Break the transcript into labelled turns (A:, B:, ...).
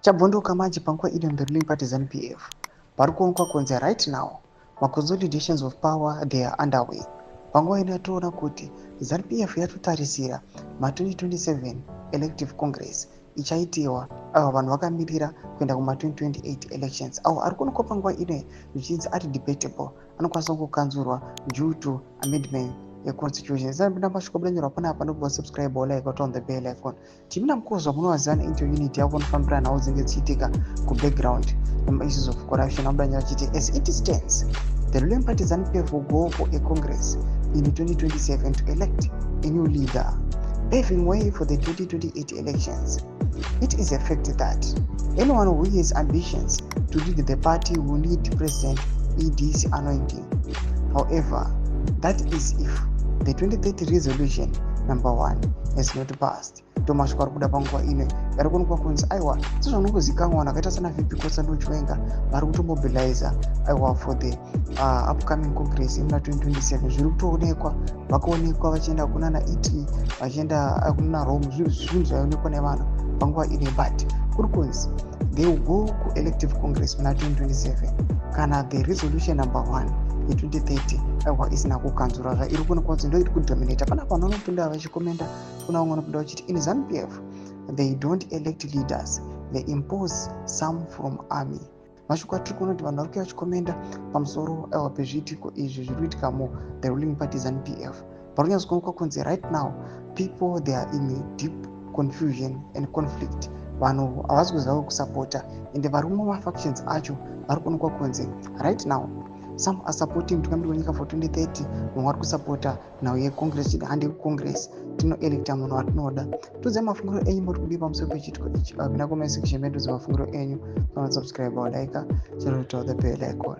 A: Chabondoka manje panguva ino in the ruling party ZANU-PF pari kuonekwa kunzi right now consolidations of power they are underway. Panguva ino yatoona kuti ZANU-PF yatotarisira ma2027 elective congress ichaitiwa avo vanhu vakamirira kuenda kuma2028 elections. Avo ari kuonekwa panguva ino zvichinzi ari debatable anokwanisa kukanzurwa due to amendment constitution. Zambina mashuko blanyorwa panapa ndobo subscribe or like on the bell icon. Timina mkozo munowaziva into unity yavo nofambira nawo dzinenge dzichiitika ku background issues of corruption. Abdanya chiti as it stands, the ruling party ZANU-PF will go for a congress in 2027 to elect a new leader, paving way for the 2028 elections. It is a fact that anyone who has ambitions to lead the party will need President ED's anointing. However, that is if the 2030 resolution number 1 has not passed. Tomasho ari kuda panguva ino yari kuonekwa kunzi aiwa sezvanokuzikanwa vanhu vakaita sana VP Kosano Chiwenga vari kutomobilize aiwa for the upcoming congress muna 2027. zviri kutoonekwa vakaonekwa vachienda kunana ET vachienda kunana Rome. Zvinhu zvaionekwa nevanhu panguva ino, but kuri kunzi they will go ku elective congress muna 2027 kana the resolution number 1 ye2030 aiwa isina kukanzurwa. Zvairi kuonekwa kuti ndo iri kudominata. Pana vanhu vanopinda vachikomenda, kuna vamwe vanopinda vachiti in ZANU-PF they don't elect leaders, they impose some from army. Mashoko atiri kuona kuti vanhu vari kuuya vachikomenda pamusoro aiwa pezviitiko izvi zviri kuitika mu the ruling party ZANU-PF. Pari kunyatso kuonekwa kunzi right now people they are in a deep confusion and conflict. Vanhu havasi kuziva kusapota ende vari mumwe mafactions acho vari kuonekwa kunzi right now some are supporting mutungamiri wenyika for 2030, mumwe ari kusapota nhau yecongress chiti handi congress tinoelecta munhu watinoda. Todzai mafungiro enyu muri kudii pamusoro pechitiko ichi. Vina comment section medu dzemafungiro enyu. Subscribe or like channel to the bell icon.